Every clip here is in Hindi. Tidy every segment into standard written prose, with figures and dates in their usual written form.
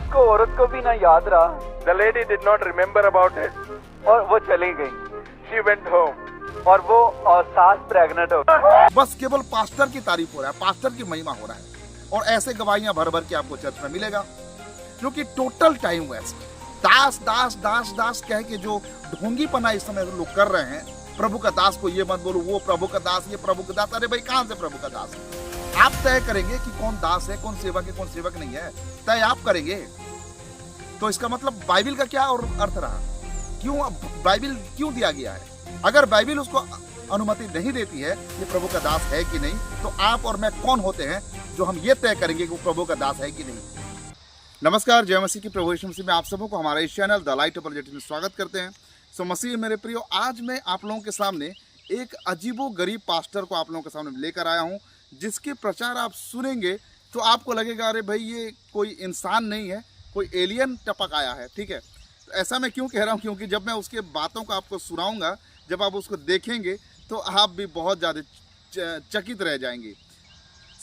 उसको औरत को भी ना याद रहा। The lady did not remember about it. और वो चली गई। She went home. और वो सास प्रेग्नेंट हो। बस केवल पास्टर की तारीफ हो रहा है, पास्टर की महिमा हो रहा है, और ऐसे गवाहियां भर भर के आपको चर्च में मिलेगा, क्योंकि टोटल टाइम वेस्ट, दास दास दास दास कह के जो ढोंगीपना इस समय लोग कर रहे हैं, प्रभु का दास को ये मत बोलो, वो प्रभु का दास, ये प्रभु का दास। अरे भाई कहां से प्रभु का दास? आप तय करेंगे कि कौन दास है, कौन सेवक है, कौन सेवक नहीं है, तय आप करेंगे। तो इसका मतलब बाइबिल का क्या और अर्थ रहा? क्यों बाइबिल क्यों दिया गया है? अगर बाइबिल उसको अनुमति नहीं देती है कि प्रभु का दास है कि नहीं, तो आप और मैं कौन होते हैं जो हम ये तय करेंगे कि वो प्रभु का दास है कि नहीं? नमस्कार, जय मसीह की, प्रभु यीशु मसीह में आप सबों को हमारे इस चैनल द लाइट प्रोजेक्ट में स्वागत करते हैं। सो मसीह मेरे प्रियो, आज मैं आप लोगों के सामने एक अजीबो गरीब पास्टर को आप लोगों के सामने लेकर आया हूँ, जिसके प्रचार आप सुनेंगे तो आपको लगेगा अरे भाई ये कोई इंसान नहीं है, कोई एलियन टपक आया है। ठीक है, तो ऐसा मैं क्यों कह रहा हूँ? क्योंकि जब मैं उसके बातों को आपको सुनाऊंगा, जब आप उसको देखेंगे तो आप भी बहुत ज़्यादा चकित रह जाएंगे।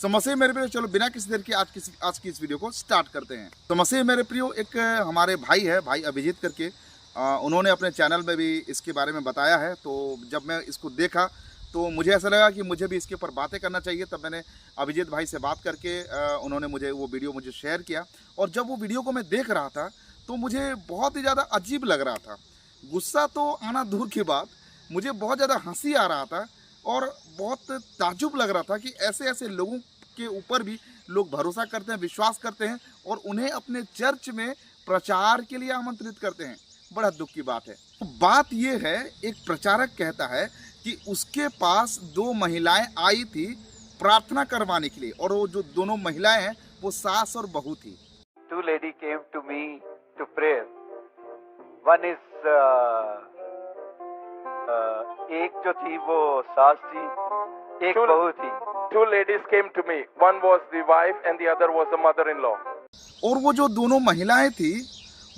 तो मसीह मेरे प्रियो, चलो बिना किसी देर के आज की इस वीडियो को स्टार्ट करते हैं। तो मसीह मेरे प्रियो, एक हमारे भाई है, भाई अभिजीत करके, उन्होंने अपने चैनल में भी इसके बारे में बताया है। तो जब मैं इसको देखा तो मुझे ऐसा लगा कि मुझे भी इसके ऊपर बातें करना चाहिए। तब मैंने अभिजीत भाई से बात करके उन्होंने मुझे वो वीडियो मुझे शेयर किया, और जब वो वीडियो को मैं देख रहा था तो मुझे बहुत ही ज़्यादा अजीब लग रहा था। गुस्सा तो आना दूर की बात, मुझे बहुत ज़्यादा हंसी आ रहा था और बहुत ताज्जुब लग रहा था कि ऐसे ऐसे लोगों के ऊपर भी लोग भरोसा करते हैं, विश्वास करते हैं, और उन्हें अपने चर्च में प्रचार के लिए आमंत्रित करते हैं। बड़ा दुख की बात है। बात यह है, एक प्रचारक कहता है कि उसके पास 2 महिलाएं आई थी प्रार्थना करवाने के लिए, और वो जो दोनों महिलाएं हैं वो सास और बहू थी। 2 lady came to me to pray. One is एक जो थी वो सास थी, एक बहू थी। 2 ladies came to me. One was the wife and the other was the mother-in-law. और वो जो दोनों महिलाएं थी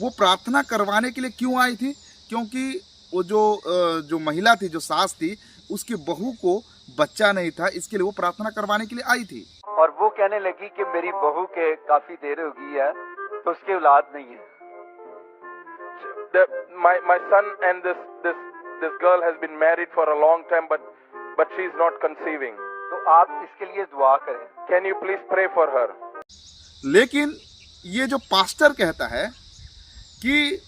वो प्रार्थना करवाने के लिए क्यों आई थी? क्योंकि वो जो महिला थी, जो सास थी, उसकी बहू को बच्चा नहीं था, इसके लिए वो प्रार्थना करवाने के लिए आई थी। और वो कहने लगी कि मेरी बहू के काफी देर हो गई है तो उसकी औलाद नहीं है। My son and this girl has been married for a long time, but she is not conceiving. तो आप इसके लिए दुआ करें। Can you please pray for her? लेकिन ये जो पास्टर कहता है कि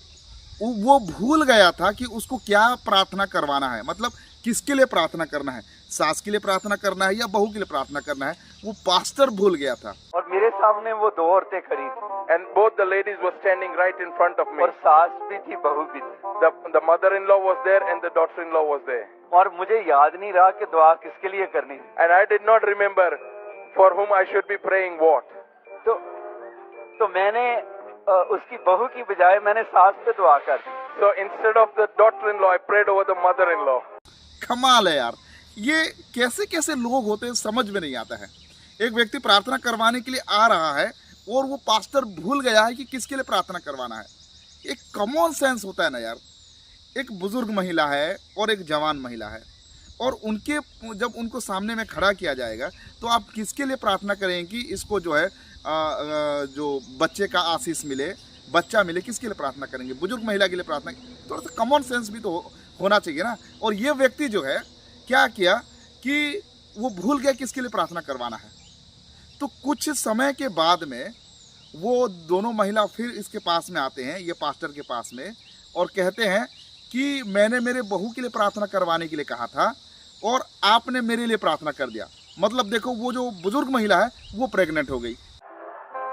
वो भूल गया था कि उसको क्या प्रार्थना करवाना है, मतलब किसके लिए प्रार्थना करना है, सास के लिए प्रार्थना करना है या बहू के लिए प्रार्थना करना है, वो पास्टर भूल गया था। और मेरे सामने वो 2 औरतें खड़ी थी, And both the ladies were standing right in front of me. और सास भी थी, बहू भी थी। The mother-in-law was there and the daughter-in-law was there. और मुझे याद नहीं रहा कि दुआ किसके लिए करनी है। And I did not remember for whom I should be praying what. तो मैंने उसकी बहू की बजाय मैंने सास पे दुआ कर दी। So instead of the daughter-in-law, I prayed over the mother-in-law. कमाल है यार, ये कैसे कैसे लोग होते हैं समझ में नहीं आता है। एक व्यक्ति प्रार्थना करवाने के लिए आ रहा है और वो पास्टर भूल गया है कि किसके लिए प्रार्थना करवाना है। एक कॉमन सेंस होता है ना यार। एक बुजुर्ग महिला है और एक जवान महिला है, और उनके जब उनको सामने में खड़ा किया जाएगा तो आप किसके लिए प्रार्थना करें कि इसको जो है जो बच्चे का आशीष मिले, बच्चा मिले, किसके लिए प्रार्थना करेंगे? बुजुर्ग महिला के लिए प्रार्थना। थोड़ा सा कॉमन सेंस भी तो होना चाहिए ना। और ये व्यक्ति जो है क्या किया कि वो भूल गया किसके लिए प्रार्थना करवाना है। तो कुछ समय के बाद में वो दोनों महिला फिर इसके पास में आते हैं, ये पास्टर के पास में, और कहते हैं कि मैंने मेरे बहू के लिए प्रार्थना करवाने के लिए कहा था और आपने मेरे लिए प्रार्थना कर दिया। मतलब देखो, वो जो बुजुर्ग महिला है वो प्रेग्नेंट हो गई।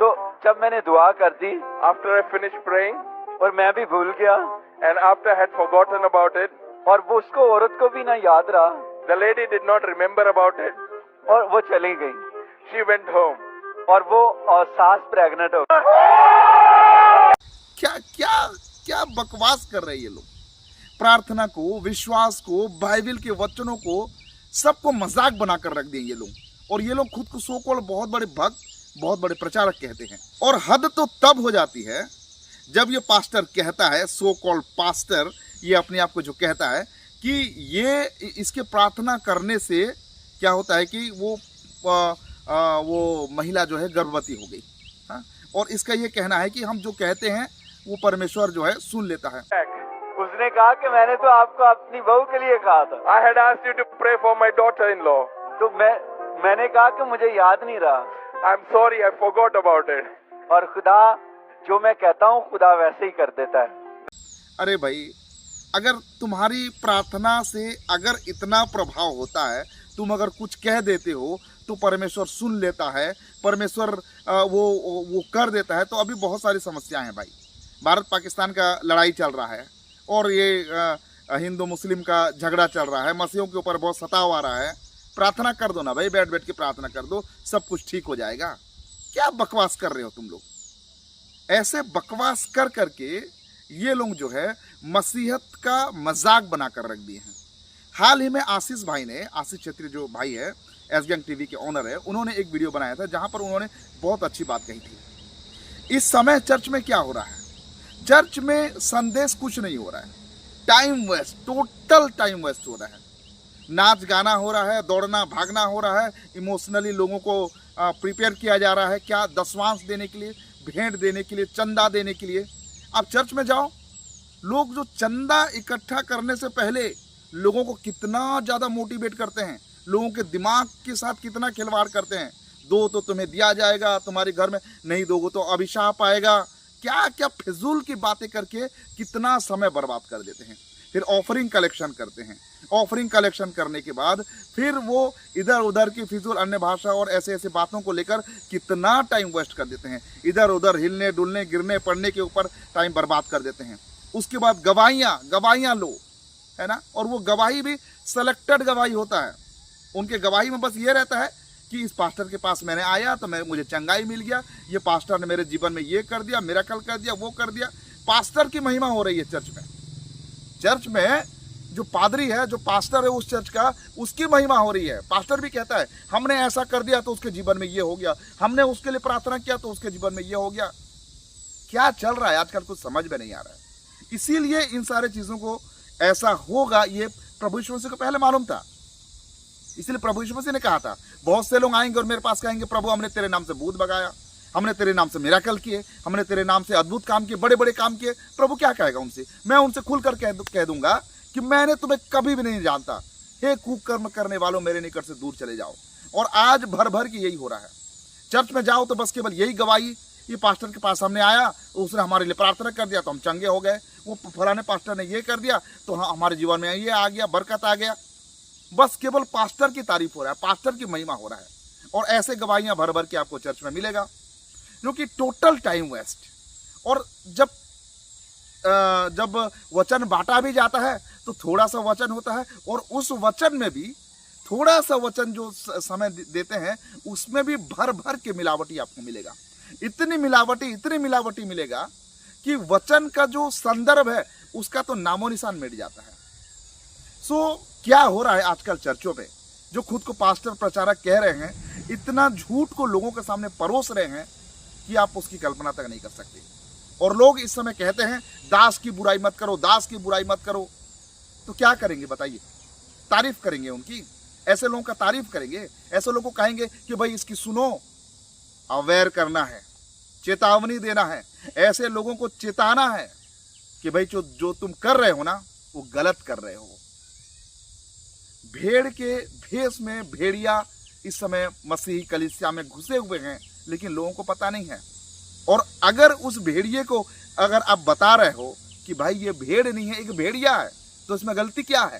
तो जब मैंने दुआ कर दी After I finished praying, और मैं भी भूल गया, and after I had forgotten about it, और वो उसको औरत को भी ना याद रहा, the lady did not remember about it. और वो चली गई, She went home. और वो सास प्रेग्नेंट हो गई। क्या क्या क्या बकवास कर रहे हैं ये लोग। प्रार्थना को, विश्वास को, बाइबल के वचनों को, सबको मजाक बनाकर रख दिए ये लोग। और ये लोग खुद को सो कॉल्ड बहुत बड़े भक्त, बहुत बड़े प्रचारक कहते हैं। और हद तो तब हो जाती है जब ये पास्टर कहता है, सो कॉल्ड पास्टर, ये अपने आप को जो कहता है कि ये इसके प्रार्थना करने से क्या होता है कि वो महिला जो है गर्भवती हो गई। हाँ, और इसका ये कहना है कि हम जो कहते हैं वो परमेश्वर जो है सुन लेता है। उसने कहा कि मैंने तो आपको अपनी बहू के लिए कहा था। I had asked you to pray for my daughter-in-law. तो मैंने कहा कि मुझे याद नहीं रहा। I'm sorry, I forgot about it. और खुदा जो मैं कहता हूँ खुदा वैसे ही कर देता है। अरे भाई, अगर तुम्हारी प्रार्थना से अगर इतना प्रभाव होता है, तुम अगर कुछ कह देते हो तो परमेश्वर सुन लेता है, परमेश्वर वो कर देता है, तो अभी बहुत सारी समस्याएं हैं भाई। भारत पाकिस्तान का लड़ाई चल रहा है और ये हिंदू मुस्लिम का झगड़ा चल रहा है, मसीहों के ऊपर बहुत सताव आ रहा है। प्रार्थना कर दो ना भाई, बैठ बैठ के प्रार्थना कर दो, सब कुछ ठीक हो जाएगा। क्या बकवास कर रहे हो तुम लोग? ऐसे बकवास कर करके ये लोग जो है मसीहत का मजाक बनाकर रख दिए हैं। हाल ही में आशीष भाई ने, आशीष छेत्री जो भाई है, एसगैंग टीवी के ऑनर है, उन्होंने एक वीडियो बनाया था जहां पर उन्होंने बहुत अच्छी बात कही थी। इस समय चर्च में क्या हो रहा है? चर्च में संदेश कुछ नहीं हो रहा है, time waste, total time waste हो रहा है। नाच गाना हो रहा है, दौड़ना भागना हो रहा है, इमोशनली लोगों को प्रिपेयर किया जा रहा है। क्या? दशवांश देने के लिए, भेंट देने के लिए, चंदा देने के लिए। आप चर्च में जाओ, लोग जो चंदा इकट्ठा करने से पहले लोगों को कितना ज़्यादा मोटिवेट करते हैं, लोगों के दिमाग के साथ कितना खिलवाड़ करते हैं। दो तो तुम्हें दिया जाएगा, तुम्हारे घर में नहीं दोगे तो अभिशाप आएगा। क्या क्या फिजूल की बातें करके कितना समय बर्बाद कर देते हैं। फिर ऑफरिंग कलेक्शन करते हैं, ऑफरिंग कलेक्शन करने के बाद फिर वो इधर उधर की फिजूल अन्य भाषा और ऐसे ऐसे बातों को लेकर कितना टाइम वेस्ट कर देते हैं। इधर उधर हिलने डुलने गिरने पड़ने के ऊपर टाइम बर्बाद कर देते हैं। उसके बाद गवाहियाँ लो, है ना, और वो गवाही भी सेलेक्टेड गवाही होता है। उनके गवाही में बस ये रहता है कि इस पास्टर के पास मैंने आया तो मुझे चंगाई मिल गया, ये पास्टर ने मेरे जीवन में ये कर दिया, मिरेकल कर दिया, वो कर दिया। पास्टर की महिमा हो रही है चर्च में। चर्च में जो पादरी है, जो पास्टर है उस चर्च का, उसकी महिमा हो रही है। पास्टर भी कहता है हमने ऐसा कर दिया तो उसके जीवन में ये हो गया, हमने उसके लिए प्रार्थना किया तो उसके जीवन में ये हो गया। क्या चल रहा है आजकल, कुछ समझ में नहीं आ रहा है। इसीलिए इन सारे चीजों को ऐसा होगा ये प्रभु यीशु मसीह को पहले मालूम था। इसलिए प्रभु यीशु मसीह ने कहा था, बहुत से लोग आएंगे और मेरे पास कहेंगे प्रभु हमने तेरे नाम से भूत भगाया, हमने तेरे नाम से मिराकल किए, हमने तेरे नाम से अद्भुत काम किए, बड़े बड़े काम किए। प्रभु क्या कहेगा उनसे? मैं उनसे खुलकर कह दूंगा कि मैंने तुम्हें कभी भी नहीं जानता, हे कुकर्म करने वालों मेरे निकट से दूर चले जाओ। और आज भर भर की यही हो रहा है। चर्च में जाओ तो बस केवल यही गवाही, ये पास्टर के पास हमने आया, उसने हमारे लिए प्रार्थना कर दिया तो हम चंगे हो गए, वो फलाने पास्टर ने ये कर दिया तो हमारे जीवन में ये आ गया, बरकत आ गया। बस केवल पास्टर की तारीफ हो रहा है, पास्टर की महिमा हो रहा है। और ऐसे गवाहियां भर भर के आपको चर्च में मिलेगा, जो कि टोटल टाइम वेस्ट। और जब वचन बांटा भी जाता है तो थोड़ा सा वचन होता है, और उस वचन में भी थोड़ा सा वचन जो समय देते हैं उसमें भी भर भर के मिलावटी आपको मिलेगा। इतनी मिलावटी मिलेगा कि वचन का जो संदर्भ है उसका तो नामो निशान मिट जाता है। सो क्या हो रहा है आजकल चर्चों में? जो खुद को पास्टर प्रचारक कह रहे हैं, इतना झूठ को लोगों के सामने परोस रहे हैं कि आप उसकी कल्पना तक नहीं कर सकते। और लोग इस समय कहते हैं दास की बुराई मत करो, दास की बुराई मत करो। तो क्या करेंगे बताइए? तारीफ करेंगे उनकी? ऐसे लोगों का तारीफ करेंगे? ऐसे लोगों को कहेंगे कि भाई इसकी सुनो? अवेयर करना है, चेतावनी देना है, ऐसे लोगों को चेताना है कि भाई जो तुम कर रहे हो ना वो गलत कर रहे हो। भेड़ के भेष में भेड़िया इस समय मसीही कलीसिया में घुसे हुए हैं, लेकिन लोगों को पता नहीं है। और अगर उस भेड़िए को अगर आप बता रहे हो कि भाई ये भेड़ नहीं है, एक भेड़िया है, तो इसमें गलती क्या है?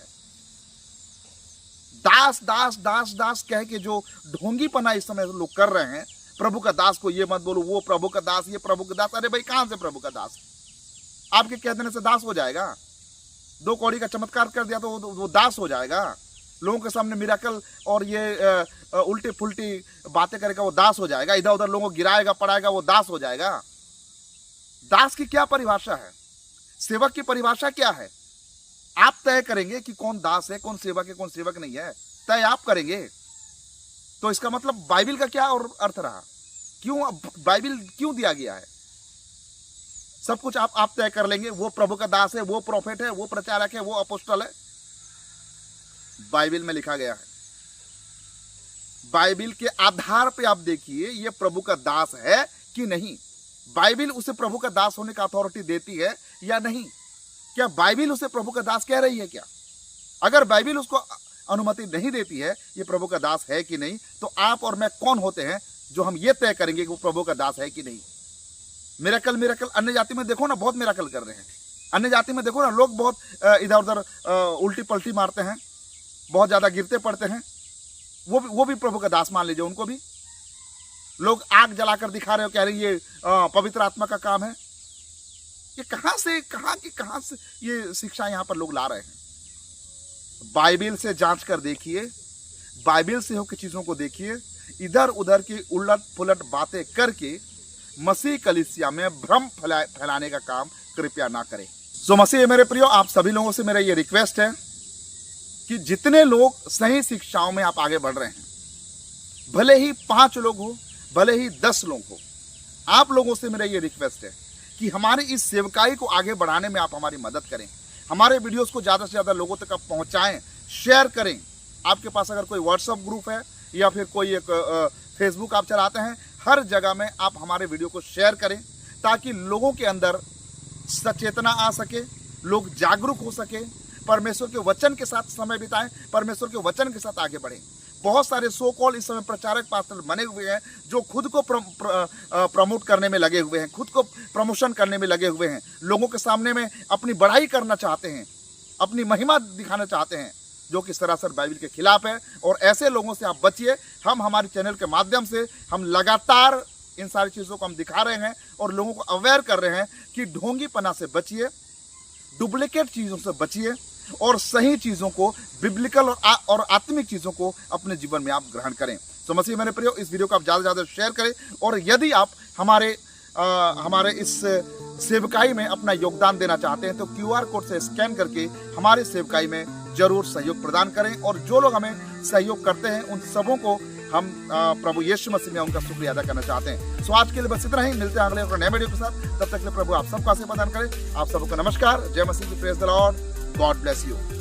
दास दास दास दास कह के जो ढोंगीपना इस समय लोग कर रहे हैं, प्रभु का दास को ये मत बोलो, वो प्रभु का दास, ये प्रभु का दास। अरे भाई कहां से प्रभु का दास? आपके कह देने से दास हो जाएगा? 2 कौड़ी का चमत्कार कर दिया तो वो दास हो जाएगा? लोगों के सामने मिराकल और ये उल्टी फुल्टी बातें करेगा वो दास हो जाएगा? इधर उधर लोगों को गिराएगा पड़ाएगा वो दास हो जाएगा? दास की क्या परिभाषा है? सेवक की परिभाषा क्या है? आप तय करेंगे कि कौन दास है, कौन सेवक है, कौन सेवक नहीं है, तय आप करेंगे। तो इसका मतलब बाइबिल का क्या और अर्थ रहा? क्यों बाइबिल क्यों दिया गया है? सब कुछ आप तय कर लेंगे, वो प्रभु का दास है, वो प्रॉफिट है, वो प्रचारक है, वो अपोस्टल है। बाइबिल में लिखा गया है, बाइबिल के आधार पे आप देखिए ये प्रभु का दास है कि नहीं। बाइबिल उसे प्रभु का दास होने का अथॉरिटी देती है या नहीं? क्या बाइबिल उसे प्रभु का दास कह रही है क्या? अगर बाइबिल उसको अनुमति नहीं देती है ये प्रभु का दास है कि नहीं, तो आप और मैं कौन होते हैं जो हम ये तय करेंगे कि वो प्रभु का दास है कि नहीं? मिरेकल अन्य जाति में देखो ना, बहुत मिरेकल कर रहे हैं। अन्य जाति में देखो ना, लोग बहुत इधर उधर उल्टी पलटी मारते हैं, बहुत ज्यादा गिरते पड़ते हैं। वो भी प्रभु का दास मान लीजिए उनको भी। लोग आग जलाकर दिखा रहे हो, कह रहे ये पवित्र आत्मा का काम है। ये कहां से ये शिक्षा यहां पर लोग ला रहे हैं? बाइबिल से जांच कर देखिए, बाइबिल से होकर चीजों को देखिए। इधर उधर की उलट पुलट बातें करके मसीह कलीसिया में भ्रम फैलाने का काम कृपया ना करें। सो मसीह मेरे प्रियो, आप सभी लोगों से मेरा ये रिक्वेस्ट है कि जितने लोग सही शिक्षाओं में आप आगे बढ़ रहे हैं, भले ही 5 लोग हो, भले ही 10 लोग हो, आप लोगों से मेरा ये रिक्वेस्ट है कि हमारी इस सेवकाई को आगे बढ़ाने में आप हमारी मदद करें। हमारे वीडियोस को ज़्यादा से ज़्यादा लोगों तक आप पहुँचाएँ, शेयर करें। आपके पास अगर कोई व्हाट्सएप ग्रुप है या फिर कोई एक फेसबुक आप चलाते हैं, हर जगह में आप हमारे वीडियो को शेयर करें ताकि लोगों के अंदर सचेतना आ सके, लोग जागरूक हो सके, परमेश्वर के वचन के साथ समय बिताएं, परमेश्वर के वचन के साथ आगे बढ़ें। बहुत सारे सो कॉल इस समय प्रचारक पास्टर बने हुए हैं जो खुद को प्रमोट करने में लगे हुए हैं, खुद को प्रमोशन करने में लगे हुए हैं, लोगों के सामने में अपनी बढ़ाई करना चाहते हैं, अपनी महिमा दिखाना चाहते हैं, जो कि सरासर बाइबल के खिलाफ है। और ऐसे लोगों से आप बचिए। हम हमारे चैनल के माध्यम से हम लगातार इन सारी चीज़ों को हम दिखा रहे हैं और लोगों को अवेयर कर रहे हैं कि ढोंगीपना से बचिए, डुप्लीकेट चीज़ों से बचिए और सही चीज़ों को, बिब्लिकल और आत्मिक चीज़ों को अपने जीवन में आप ग्रहण करें। तो मसीह मेरे प्रियो, इस वीडियो को आप ज़्यादा से ज़्यादा शेयर करें और यदि आप हमारे इस सेवकाई में अपना योगदान देना चाहते हैं तो QR कोड से स्कैन करके हमारे सेवकाई में जरूर सहयोग प्रदान करें। और जो लोग हमें सहयोग करते हैं उन सबों को हम प्रभु यीशु मसीह में उनका शुक्रिया अदा करना चाहते हैं। सो आज के लिए बस इतना ही, मिलते हैं अगले नए वीडियो के साथ। तब तक के प्रभु आप सबका आशीर्वाद प्रदान करें। आप सबको नमस्कार, जय मसीह की, praise the Lord, God bless you.